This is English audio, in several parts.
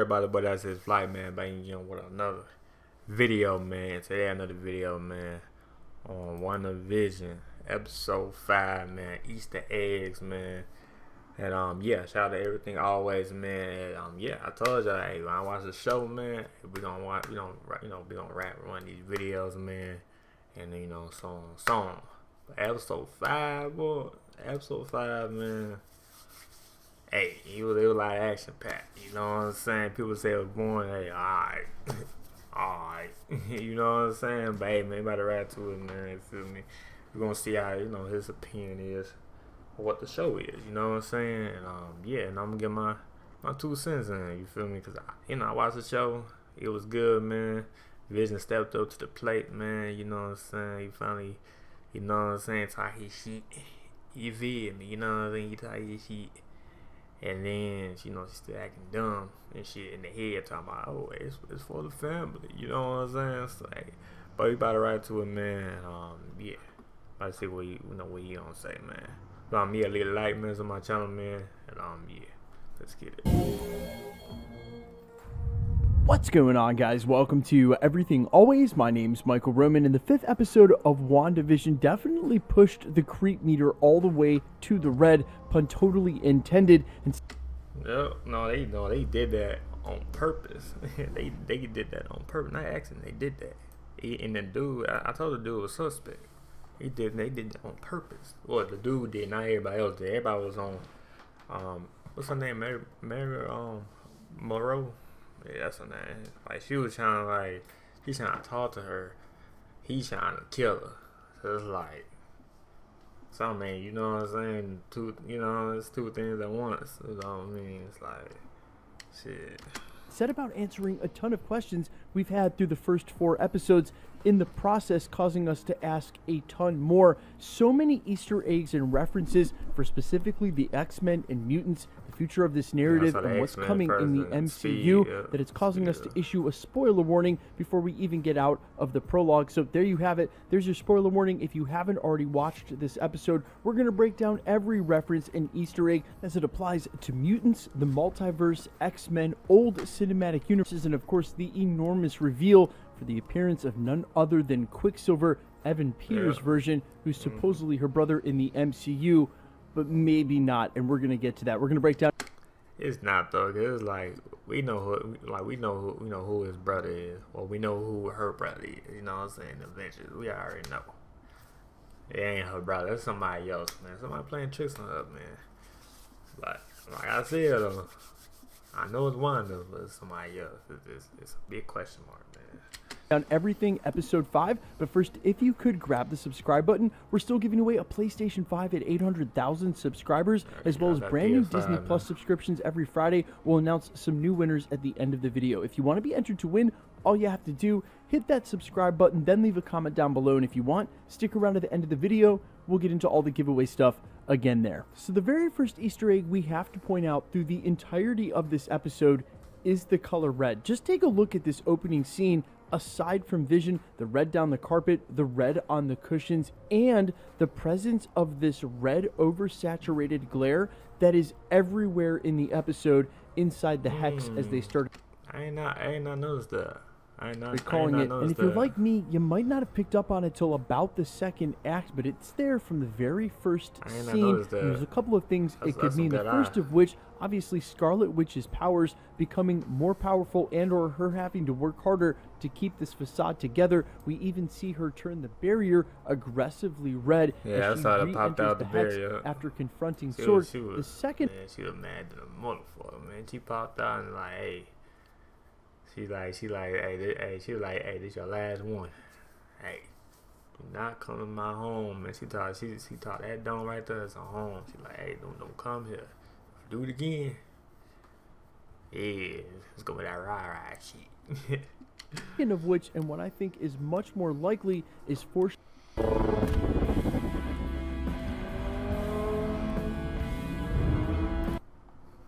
everybody? But that's his flight, man. Back again with another video, man. Today another video, man, on WandaVision episode 5, man. Easter eggs, man. And yeah, shout out to everything always, man. And yeah, I told y'all, hey, when I watch the show, man, we gonna watch, we gonna run these videos, man, and then, so on. But episode 5, boy, episode 5, man. Hey, it was like action packed. You know what I'm saying? People say it was boring. Hey, alright. Alright. You know what I'm saying? But hey, man, about to ride to it, man. You feel me? We're gonna see how, his opinion is or what the show is. You know what I'm saying? And yeah, and I'm gonna get my 2 cents in. You feel me? Because, I watched the show. It was good, man. Vision stepped up to the plate, man. You know what I'm saying? He finally, talk his shit. You feel me? You know what I'm saying? He talk his shit. And then, she's still acting dumb and shit in the head, talking about, oh, it's for the family. You know what I'm saying? So, hey, but we about to ride to it, man. Yeah. Let's see what you gonna say, man. But yeah, leave a like, man, on my channel, man. And yeah, let's get it. What's going on, guys? Welcome to Everything Always. My name's Michael Roman, and the 5th episode of WandaVision definitely pushed the creep meter all the way to the red, pun totally intended. And no, they did that on purpose. they did that on purpose, not accident. They did that. And the dude, I told the dude was suspect. They did that on purpose. Well, the dude did, not everybody else did. Everybody was on, what's her name? Mary Moreau. Yeah, that's her name. Like, she was trying he's trying to talk to her. He's trying to kill her. So it's like, something, you know what I'm saying? It's two things at once. You know what I mean? It's like, shit. Set about answering a ton of questions we've had through the first 4 episodes, in the process causing us to ask a ton more. So many Easter eggs and references for specifically the X-Men and mutants, the future of this narrative, and what's coming in the MCU, that it's causing us to issue a spoiler warning before we even get out of the prologue. So there you have it. There's your spoiler warning. If you haven't already watched this episode, we're going to break down every reference and Easter egg as it applies to mutants, the multiverse, X-Men, old cinematic universes, and of course the enormous reveal for the appearance of none other than Quicksilver, Evan Peters' version, who's supposedly her brother in the MCU, but maybe not, and we're gonna get to that. We're gonna break down. It's not though. It's like we know who his brother is, or we know who her brother is. You know what I'm saying? Avengers, we already know. It ain't her brother. It's somebody else, man. Somebody playing tricks on her, man. But like I said, though, I know it's Wanda, but it's somebody else. It's a big question mark, man. On everything episode 5, but first, if you could grab the subscribe button. We're still giving away a PlayStation 5 at 800,000 subscribers, as well as brand new Disney Plus subscriptions every Friday. We'll announce some new winners at the end of the video. If you want to be entered to win, all you have to do, hit that subscribe button, then leave a comment down below, and if you want, stick around to the end of the video. We'll get into all the giveaway stuff again there. So the very first Easter egg we have to point out through the entirety of this episode is the color red. Just take a look at this opening scene. Aside from Vision, the red down the carpet, the red on the cushions, and the presence of this red oversaturated glare that is everywhere in the episode inside the hex as they start. I ain't not noticed that. They're calling it, and if you're like me, you might not have picked up on it till about the 2nd act, but it's there from the very first scene. There's a couple of things it could mean. The first of which, obviously, Scarlet Witch's powers becoming more powerful, and/or her having to work harder to keep this facade together. We even see her turn the barrier aggressively red. Yeah, as she I saw that popped out the hex barrier after confronting Sword. The second, man, she was mad to the motherfucker, man. She popped out and like, hey. She was like, hey, this your last one. Hey, do not come to my home. And she thought that dome right there is a home. She like, hey, don't come here. Do it again. Yeah, let's go with that rah shit. Speaking of which, and what I think is much more likely, is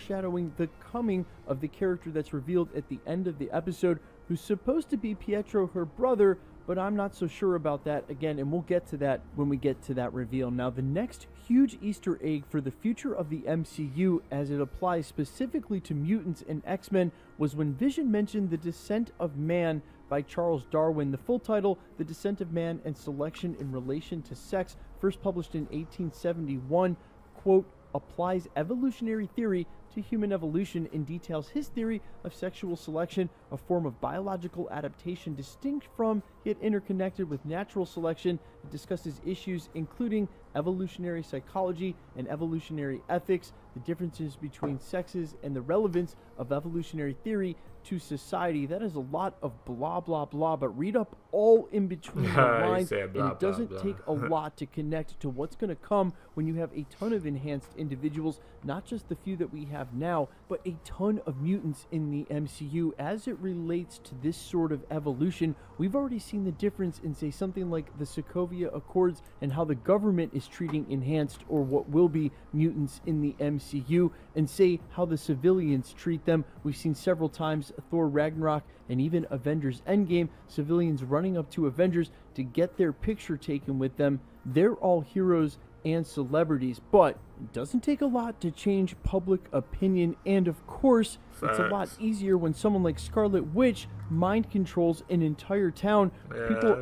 foreshadowing the coming of the character that's revealed at the end of the episode, who's supposed to be Pietro, her brother, but I'm not so sure about that again, and we'll get to that when we get to that reveal. Now, the next huge Easter egg for the future of the MCU as it applies specifically to mutants and X-Men was when Vision mentioned The Descent of Man by Charles Darwin. The full title, The Descent of Man and Selection in Relation to Sex, first published in 1871, quote, applies evolutionary theory to human evolution and details his theory of sexual selection, a form of biological adaptation distinct from yet interconnected with natural selection. It discusses issues including evolutionary psychology and evolutionary ethics, the differences between sexes, and the relevance of evolutionary theory to society. That is a lot of blah blah blah, but read up all in between the lines, and it doesn't take a lot to connect to what's going to come when you have a ton of enhanced individuals, not just the few that we have now, but a ton of mutants in the MCU. As it relates to this sort of evolution, we've already seen the difference in, say, something like the Sokovia Accords and how the government is treating enhanced or what will be mutants in the MCU, and say how the civilians treat them. We've seen several times Thor Ragnarok and even Avengers Endgame, civilians running up to Avengers to get their picture taken with them. They're all heroes and celebrities, but it doesn't take a lot to change public opinion, and of course, it's a lot easier when someone like Scarlet Witch mind controls an entire town. Yeah, People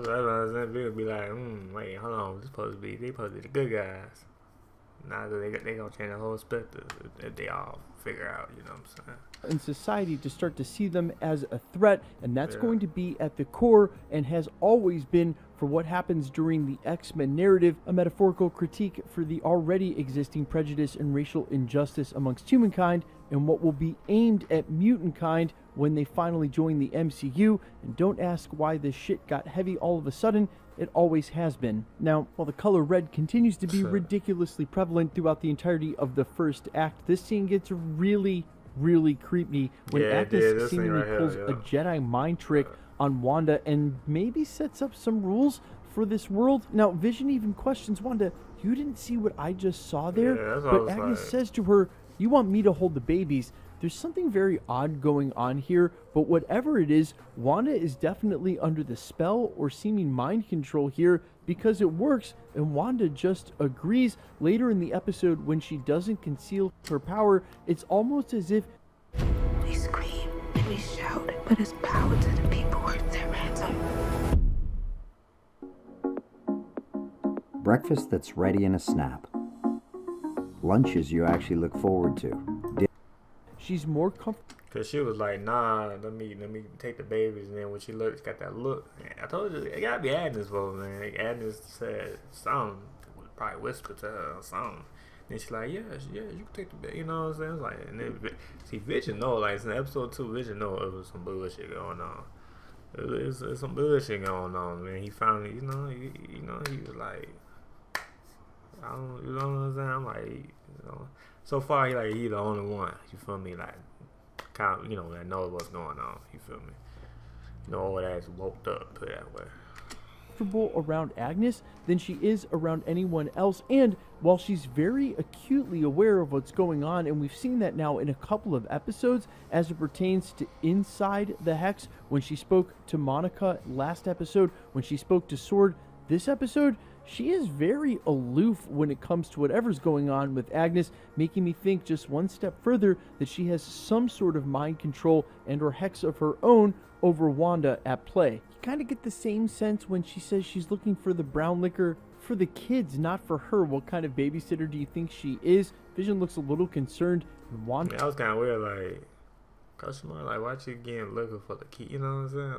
be like, wait, hold on, they supposed to be the good guys. Now they gonna change the whole perspective if they all figure out, you know what I'm saying? in society to start to see them as a threat, and that's going to be at the core and has always been for what happens during the X-Men narrative, a metaphorical critique for the already existing prejudice and racial injustice amongst humankind, and what will be aimed at mutant kind when they finally join the MCU. And don't ask why this shit got heavy all of a sudden, it always has been. Now, while the color red continues to be ridiculously prevalent throughout the entirety of the first act, this scene gets really creepy when Agnes seemingly pulls a Jedi mind trick on Wanda and maybe sets up some rules for this world. Now, Vision even questions Wanda, "You didn't see what I just saw there?" But Agnes says to her, "You want me to hold the babies?" There's something very odd going on here, but whatever it is, Wanda is definitely under the spell or seeming mind control here, because it works, and Wanda just agrees. Later in the episode, when she doesn't conceal her power, it's almost as if we scream and we shout, but it's power to the people worth their ransom. Breakfast that's ready in a snap. Lunches you actually look forward to. she's more comfortable. Cause she was like, "Nah, let me take the babies." And then when she looked, got that look. Man, I told you, it gotta be Agnes' fault, man. Agnes said something, probably whispered to her or something. Then she's like, yeah, you can take the baby. You know what I'm saying? It's like, and then see, Vision know, like in episode 2, Vision know it was some bullshit going on. It's some bullshit going on, man. He finally, he was like, you know what I'm saying? I'm like, so far he the only one. You feel me? Like, kind of, that knows what's going on. You feel me? All that's woke up, put it that way. Around Agnes than she is around anyone else, and while she's very acutely aware of what's going on, and we've seen that now in a couple of episodes as it pertains to inside the Hex, when she spoke to Monica last episode, when she spoke to Sword this episode, she is very aloof when it comes to whatever's going on with Agnes, making me think just one step further that she has some sort of mind control and or hex of her own over Wanda at play. You kind of get the same sense when she says she's looking for the brown liquor for the kids, not for her. What kind of babysitter do you think she is? Vision looks a little concerned. Wanda, that was kind of weird, like, customer, like, why you getting liquor for the kid? You know what I'm saying?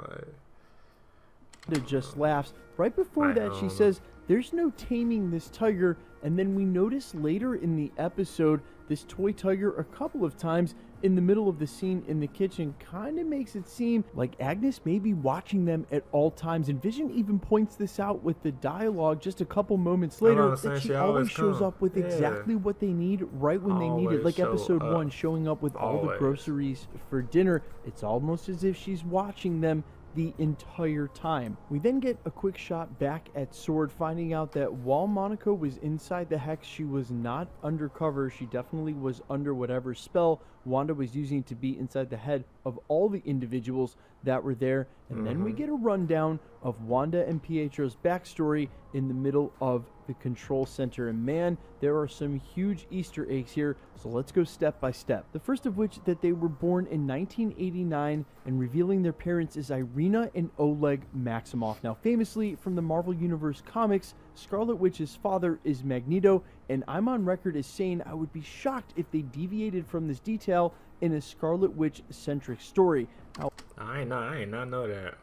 Like, just laughs. Right before that, she says, "There's no taming this tiger," and then we notice later in the episode this toy tiger a couple of times in the middle of the scene in the kitchen. Kind of makes it seem like Agnes may be watching them at all times, and Vision even points this out with the dialogue just a couple moments later, that she always shows up with exactly what they need right when they need it. Like episode 1, showing up with all the groceries for dinner. It's almost as if she's watching them the entire time. We then get a quick shot back at Sword, finding out that while Monica was inside the Hex, she was not undercover. She definitely was under whatever spell Wanda was using to be inside the head of all the individuals that were there. And then we get a rundown of Wanda and Pietro's backstory in the middle of the control center. And man, there are some huge Easter eggs here, so let's go step by step. The first of which, that they were born in 1989, and revealing their parents is Irina and Oleg Maximoff. Now, famously from the Marvel Universe comics, Scarlet Witch's father is Magneto, and I'm on record as saying I would be shocked if they deviated from this detail in a Scarlet Witch-centric story. Now, I ain't not know that.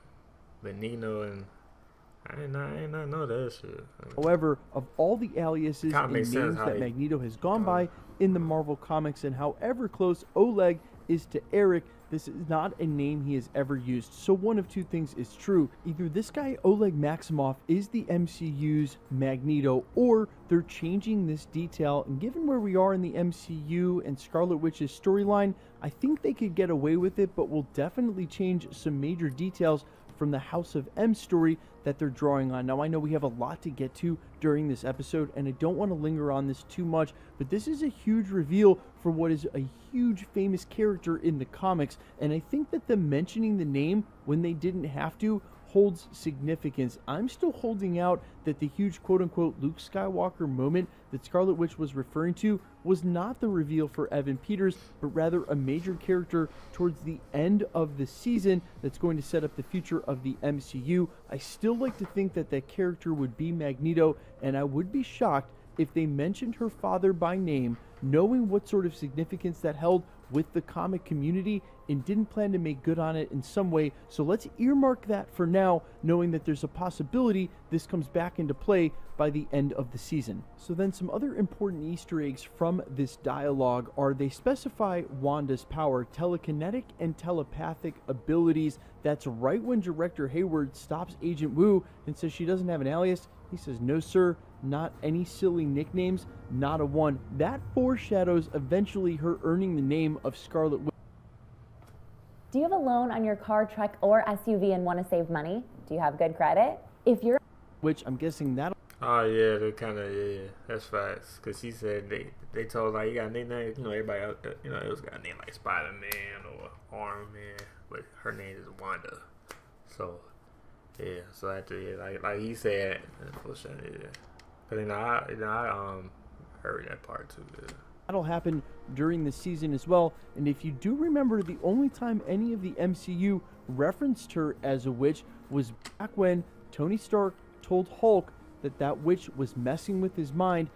But Nino and I ain't not know that shit. however, of all the aliases and makes names sense how that he- Magneto has gone by in the Marvel comics, and however close Oleg is to Eric, this is not a name he has ever used. So one of two things is true. Either this guy, Oleg Maximoff, is the MCU's Magneto, or they're changing this detail. And given where we are in the MCU and Scarlet Witch's storyline, I think they could get away with it, but will definitely change some major details from the House of M story that they're drawing on. Now, I know we have a lot to get to during this episode, and I don't want to linger on this too much, but this is a huge reveal for what is a huge famous character in the comics, and I think that them mentioning the name when they didn't have to holds significance. I'm still holding out that the huge quote-unquote Luke Skywalker moment that Scarlet Witch was referring to was not the reveal for Evan Peters, but rather a major character towards the end of the season that's going to set up the future of the MCU. I still like to think that that character would be Magneto, and I would be shocked if they mentioned her father by name, knowing what sort of significance that held with the comic community, and didn't plan to make good on it in some way. So let's earmark that for now, knowing that there's a possibility this comes back into play by the end of the season. So then some other important Easter eggs from this dialogue are they specify Wanda's power, telekinetic and telepathic abilities. That's right when Director Hayward stops Agent Wu and says she doesn't have an alias. He says, no sir, not any silly nicknames, not a one. That foreshadows eventually her earning the name of Scarlet Witch. Do you have a loan on your car, truck, or SUV and want to save money? Do you have good credit? If you're Which I'm guessing that Oh yeah, they kind of that's facts. Cause she said they told like you got a nickname, you know everybody else, you know it was got a name like Spider-Man or Iron Man, but her name is Wanda. So yeah, so after like he said, for sure, yeah. But then I heard that part too. Yeah. that'll happen during the season as well. And if you do remember, the only time any of the MCU referenced her as a witch was back when Tony Stark told Hulk that that witch was messing with his mind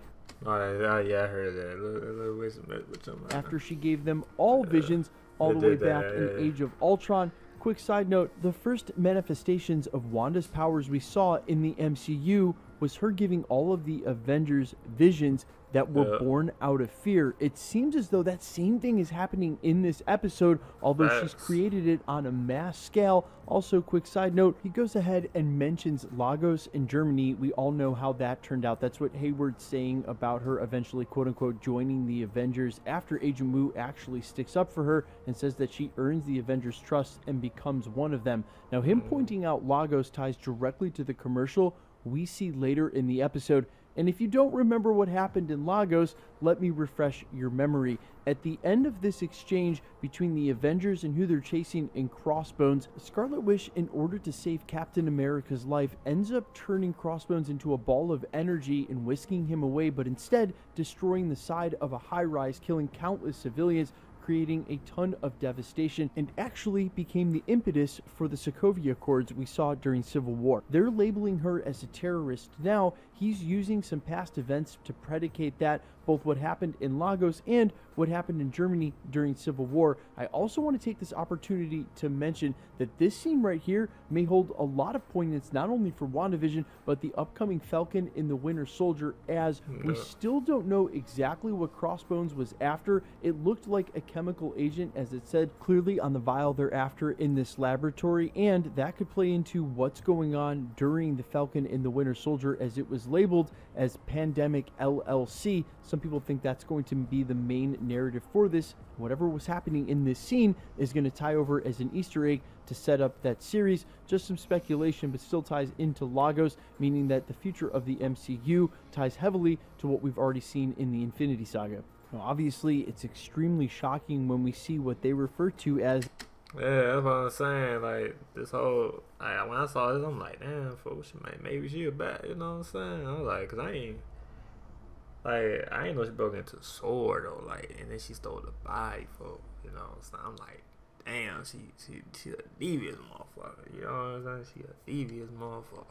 Oh yeah, I heard that. Little witch with your mind. after she gave them all visions all the they way did back that, in yeah. Age of Ultron. Quick side note, the first manifestations of Wanda's powers we saw in the MCU was her giving all of the Avengers visions that were born out of fear. It seems as though that same thing is happening in this episode, although she's Facts. created it on a mass scale. Also, quick side note, he goes ahead and mentions Lagos in Germany. We all know how that turned out. That's what Hayward's saying about her eventually, quote-unquote, joining the Avengers after Agent Wu actually sticks up for her and says that she earns the Avengers' trust and becomes one of them. Now, him pointing out Lagos ties directly to the commercial we see later in the episode. And if you don't remember what happened in Lagos, let me refresh your memory. At the end of this exchange between the Avengers and who they're chasing in Crossbones, Scarlet Witch, in order to save Captain America's life, ends up turning Crossbones into a ball of energy and whisking him away, but instead destroying the side of a high-rise, killing countless civilians, creating a ton of devastation, and actually became the impetus for the Sokovia Accords we saw during Civil War. They're labeling her as a terrorist now. He's using some past events to predicate that, both what happened in Lagos and what happened in Germany during Civil War. I also want to take this opportunity to mention that this scene right here may hold a lot of poignance, not only for WandaVision, but the upcoming Falcon and the Winter Soldier, as we still don't know exactly what Crossbones was after. It looked like a chemical agent, as it said clearly on the vial they're after in this laboratory, and that could play into what's going on during the Falcon and the Winter Soldier, as it was labeled as Pandemic LLC. Some people think that's going to be the main narrative for this. Whatever was happening in this scene is going to tie over as an Easter egg to set up that series. Just some speculation, but still ties into Lagos, meaning that the future of the MCU ties heavily to what we've already seen in the Infinity Saga. Now, obviously, it's extremely shocking when we see what they refer to as. Yeah, that's what I'm saying. Like, this whole, when I saw this, I'm like, damn, folks, maybe she a bad, you know what I'm saying? I was like, cause I ain't know she broke into the sword though, like, and then she stole the body, folks, you know what I'm saying? I'm like, damn, she a devious motherfucker, you know what I'm saying? She a devious motherfucker.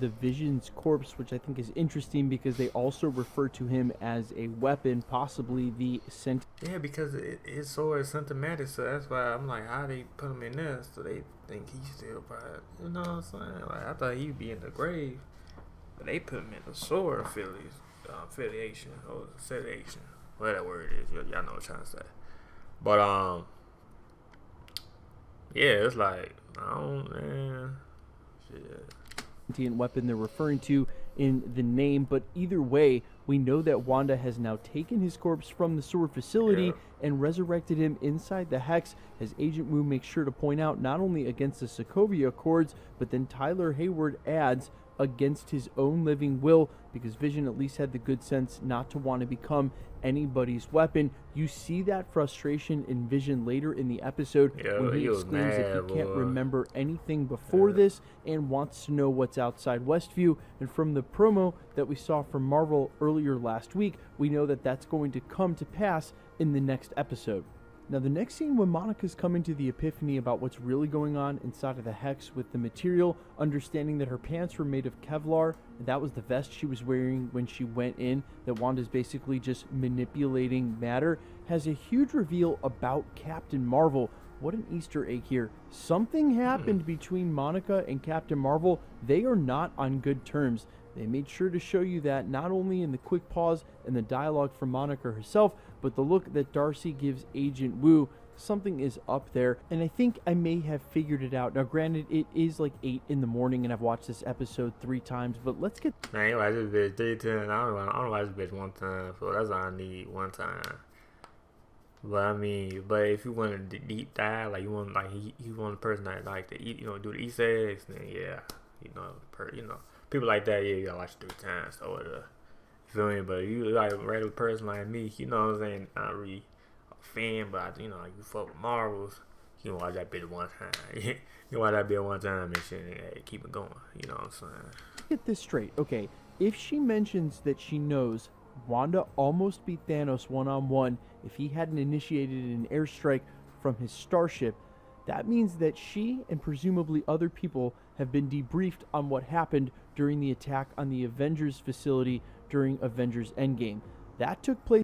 The Vision's corpse, which I think is interesting because they also refer to him as a weapon, possibly the scent. Yeah, because his sword is symptomatic, so that's why I'm like, how they put him in there so they think he's still bad, you know what I'm saying? Like, I thought he'd be in the grave, but they put him in the sword affiliation, or affiliation, whatever that word is, y'all know what I'm trying to say. But yeah, it's like, I don't, man, shit. Weapon they're referring to in the name, but either way, we know that Wanda has now taken his corpse from the sword facility and resurrected him inside the Hex, as Agent Wu makes sure to point out, not only against the Sokovia Accords, but then Tyler Hayward adds against his own living will, because Vision at least had the good sense not to want to become anybody's weapon. You see that frustration in Vision later in the episode when he exclaims that he can't remember anything before this and wants to know what's outside Westview. And from the promo that we saw from Marvel earlier last week, we know that that's going to come to pass in the next episode. Now, the next scene when Monica's coming to the epiphany about what's really going on inside of the Hex with the material, understanding that her pants were made of Kevlar, and that was the vest she was wearing when she went in, that Wanda's basically just manipulating matter, has a huge reveal about Captain Marvel. What an Easter egg here. Something happened between Monica and Captain Marvel. They are not on good terms. They made sure to show you that not only in the quick pause and the dialogue from Monica herself, but the look that Darcy gives Agent Wu. Something is up there, and I think I may have figured it out. Now, granted, it is like 8 in the morning, and I've watched this episode 3 times, but let's get... Man, you watch this bitch 3 times. I don't watch this bitch 1 time, so that's all I need, 1 time. But I mean, if you want to deep dive, like you want, like you want a person that like to eat, do the Easter eggs, then yeah, people like that, yeah, you gotta watch it 3 times or whatever. You feel me? But if you like a regular person like me, you know what I'm saying? Not really a fan, but you fuck with Marvels, you can watch that bitch 1 time. You watch that bitch 1 time and shit, and hey, keep it going. You know what I'm saying? Get this straight, okay? If she mentions that she knows Wanda almost beat Thanos one-on-one if he hadn't initiated an airstrike from his starship, that means that she and presumably other people have been debriefed on what happened during the attack on the Avengers facility during Avengers Endgame. That took place...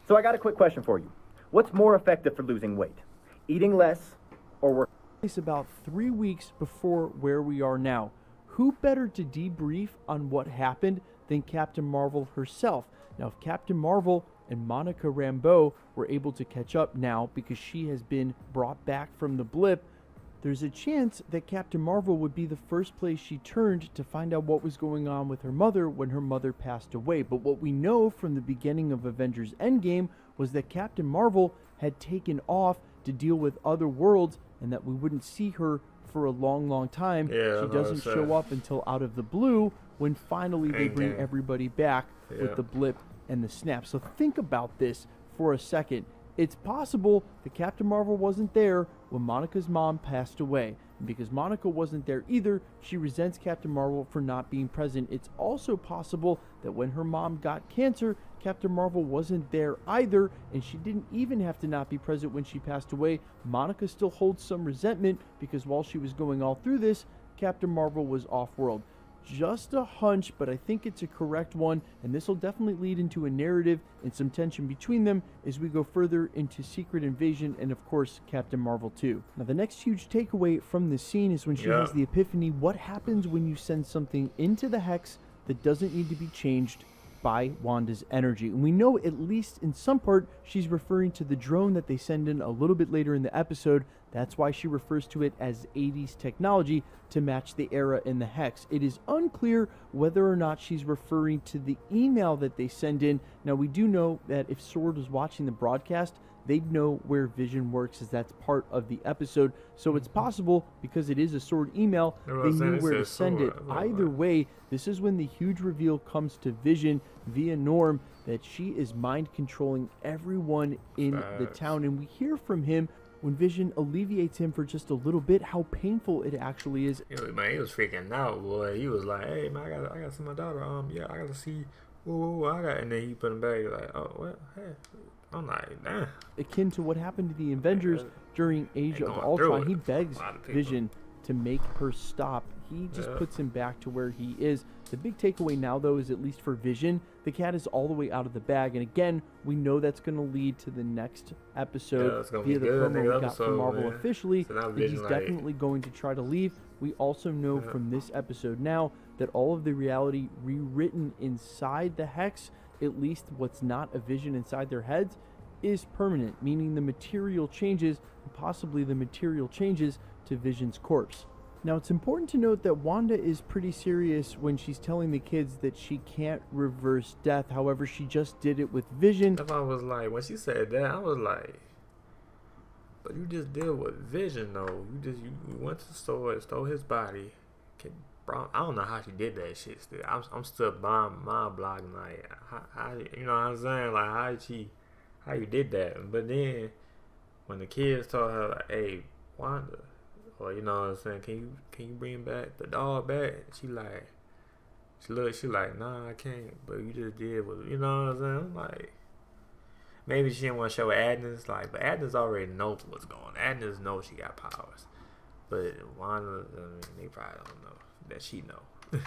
So I got a quick question for you. What's more effective for losing weight? Eating less or working? About 3 weeks before where we are now. Who better to debrief on what happened than Captain Marvel herself? Now, if Captain Marvel and Monica Rambeau were able to catch up now because she has been brought back from the blip, there's a chance that Captain Marvel would be the first place she turned to find out what was going on with her mother when her mother passed away. But what we know from the beginning of Avengers Endgame was that Captain Marvel had taken off to deal with other worlds and that we wouldn't see her for a long, long time. Yeah, she doesn't show up until out of the blue when finally they bring Endgame. Everybody back with the blip and the snap. So think about this for a second. It's possible that Captain Marvel wasn't there when Monica's mom passed away. And because Monica wasn't there either, she resents Captain Marvel for not being present. It's also possible that when her mom got cancer, Captain Marvel wasn't there either, and she didn't even have to not be present when she passed away. Monica still holds some resentment because while she was going all through this, Captain Marvel was off-world. Just a hunch, but I think it's a correct one, and this will definitely lead into a narrative and some tension between them as we go further into Secret Invasion and, of course, Captain Marvel 2. Now, the next huge takeaway from this scene is when she has the epiphany. What happens when you send something into the Hex that doesn't need to be changed by Wanda's energy? And we know, at least in some part, she's referring to the drone that they send in a little bit later in the episode. That's why she refers to it as 80s technology to match the era in the Hex. It is unclear whether or not she's referring to the email that they send in. Now, we do know that if Sword was watching the broadcast, they'd know where Vision works, as that's part of the episode. So it's possible, because it is a sword email, they knew where to send it. Either way, this is when the huge reveal comes to Vision via Norm that she is mind controlling everyone in the town. And we hear from him when Vision alleviates him for just a little bit how painful it actually is. Man, he was freaking out, boy. He was like, "Hey, man, I gotta see my daughter. Yeah, I gotta see. And then he put him back. Like, oh, well, hey." I'm like, nah. Akin to what happened to the Avengers during Age of Ultron, he begs Vision to make her stop. He just puts him back to where he is. The big takeaway now, though, is at least for Vision, the cat is all the way out of the bag. And again, we know that's going to lead to the next episode via the promo we got from Marvel officially. So that he's definitely going to try to leave. We also know from this episode now that all of the reality rewritten inside the Hex, at least what's not a Vision inside their heads, is permanent, meaning the material changes, and possibly the material changes to Vision's corpse. Now, it's important to note that Wanda is pretty serious when she's telling the kids that she can't reverse death. However, she just did it with Vision. I was like, when she said that, I was like, but you just did it with Vision, though. You went to the store and stole his body. Bro, I don't know how she did that shit still. I'm still mind blogging, like, how, you know what I'm saying? Like, how you did that? But then, when the kids told her, like, hey, Wanda, or you know what I'm saying, can you bring back the dog back? She like, nah, I can't. But you just did what, you know what I'm saying? I'm like, maybe she didn't want to show Agnes, like, but Agnes already knows what's going on. Agnes knows she got powers. But Wanda, I mean, they probably don't know that she know.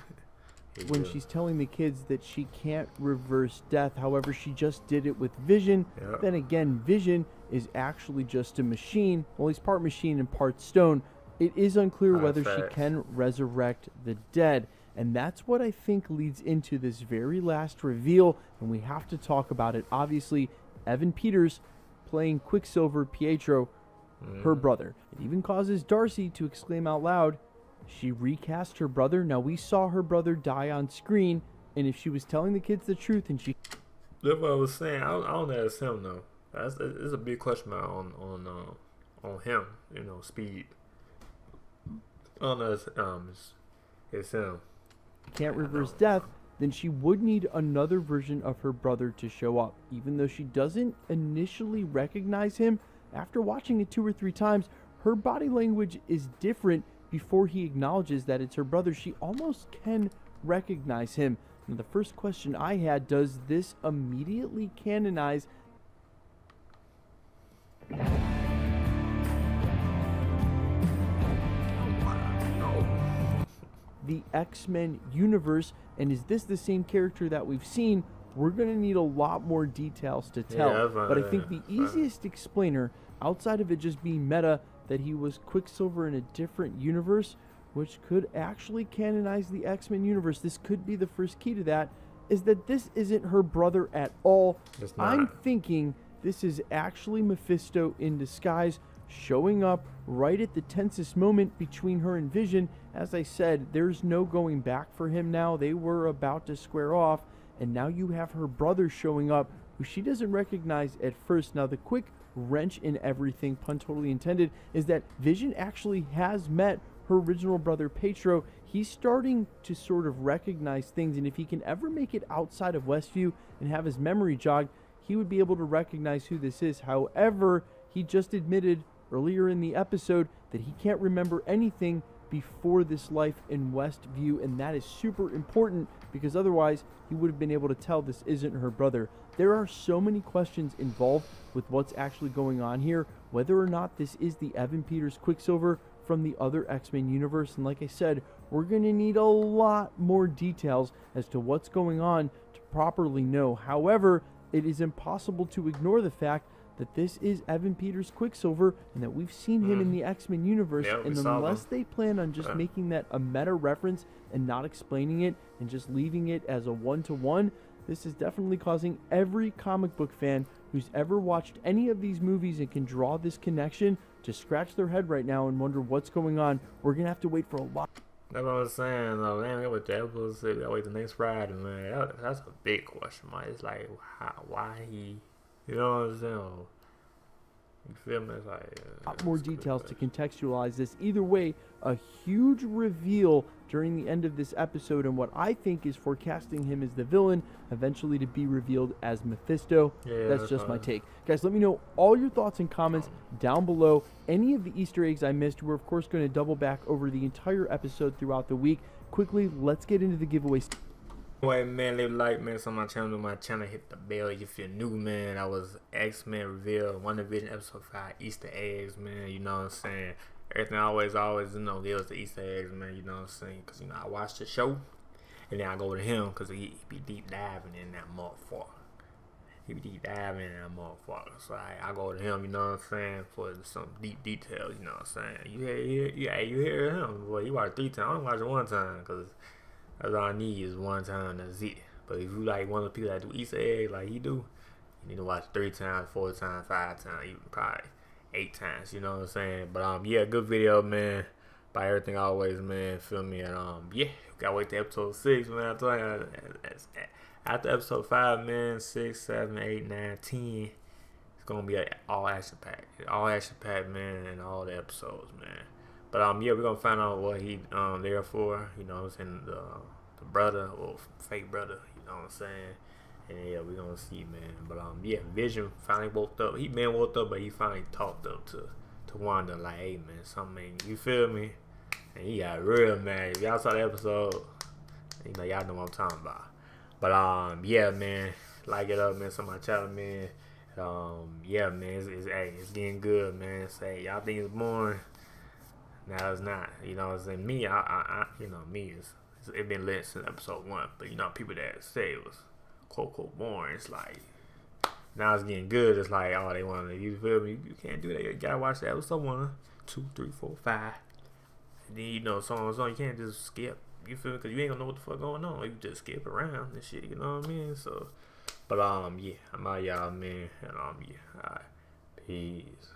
When she's telling the kids that she can't reverse death, however, she just did it with Vision. Then again, Vision is actually just a machine. Well, he's part machine and part stone. It is unclear whether she can resurrect the dead. And that's what I think leads into this very last reveal. And we have to talk about it. Obviously, Evan Peters playing Quicksilver Pietro, her brother. It even causes Darcy to exclaim out loud, she recast her brother. Now, we saw her brother die on screen, and if she was telling the kids the truth and she... That's what I was saying. I don't know it's him, though. It's a big question mark on him, you know, Speed. I don't know it's him. Can't reverse death, then she would need another version of her brother to show up. Even though she doesn't initially recognize him, after watching it 2 or 3 times, her body language is different. Before he acknowledges that it's her brother, she almost can recognize him. Now, the first question I had, does this immediately canonize the X-Men universe? And is this the same character that we've seen? We're going to need a lot more details to tell. But I think the easiest explainer, outside of it just being meta, that he was Quicksilver in a different universe, which could actually canonize the X-Men universe. This could be the first key to that, is that this isn't her brother at all. I'm thinking this is actually Mephisto in disguise, showing up right at the tensest moment between her and Vision. As I said, there's no going back for him now. They were about to square off, and now you have her brother showing up, who she doesn't recognize at first. Now, the quick wrench in everything, pun totally intended, is that Vision actually has met her original brother Pietro. He's starting to sort of recognize things, and if he can ever make it outside of Westview and have his memory jogged, he would be able to recognize who this is. However, he just admitted earlier in the episode that he can't remember anything before this life in Westview, and that is super important because otherwise he would have been able to tell this isn't her brother. There are so many questions involved with what's actually going on here, whether or not this is the Evan Peters Quicksilver from the other X-Men universe. And like I said, we're going to need a lot more details as to what's going on to properly know. However, it is impossible to ignore the fact that this is Evan Peters Quicksilver and that we've seen him in the X-Men universe. And unless they plan on just making that a meta reference and not explaining it and just leaving it as a one-to-one, this is definitely causing every comic book fan who's ever watched any of these movies and can draw this connection to scratch their head right now and wonder what's going on. We're going to have to wait for a lot. That's what I was saying, though. Man, we got with the episode, we got to wait the next Friday, man. That's a big question mark. It's like, why he, you know what I'm saying? You feel me? It's like More details to contextualize this. Either way, a huge reveal during the end of this episode, and what I think is forecasting him as the villain, eventually to be revealed as Mephisto. Yeah, that's just my take. Guys, let me know all your thoughts and comments down below. Any of the Easter eggs I missed, we're of course going to double back over the entire episode throughout the week. Quickly, let's get into the giveaways. Anyway, man, leave a like, man. So my channel, hit the bell if you're new, man. That was X-Men reveal, WandaVision episode 5, Easter eggs, man. You know what I'm saying? Everything always, you know, give us the Easter eggs, man. You know what I'm saying? Because, you know, I watch the show, and then I go to him because he be deep diving in that motherfucker. He be deep diving in that motherfucker. So I go to him, you know what I'm saying, for some deep details, you know what I'm saying? You hear him. Boy, you watch it 3 times. I don't watch it 1 time because that's all I need is 1 time. That's it. But if you like one of the people that do Easter eggs like he do, you need to watch 3 times, 4 times, 5 times, even probably 8 times. You know what I'm saying? But yeah, good video, man. By everything always, man. Feel me? And yeah, gotta wait to episode 6, man. I told you, after episode 5, man, 6, 7, 8, 9, 10, it's gonna be all action packed, man, and all the episodes, man. But yeah, we're gonna find out what he there for, you know what I'm saying, the brother or fake brother, you know what I'm saying. And yeah, we're gonna see, man. But yeah, Vision finally woke up. He been woke up, but he finally talked up to Wanda like, hey man, something, you feel me? And he got real mad. If y'all saw the episode, you know, y'all know what I'm talking about. But yeah, man, like it up, man. So my channel, man. Yeah, man, it's getting good, man. Say y'all think it's boring. Now it's not, you know what I'm saying? Me, you know, it's been lit since episode 1, but you know, people that say it was quote boring, it's like, now it's getting good, it's like, oh, they want to, you feel me? You can't do that, you gotta watch the episode 1, 2, 3, 4, 5, and then, you know, so on and so on, you can't just skip, you feel me? Because you ain't gonna know what the fuck going on, you just skip around and shit, you know what I mean? So, but, yeah, I'm out, y'all, man, and, yeah, alright, peace.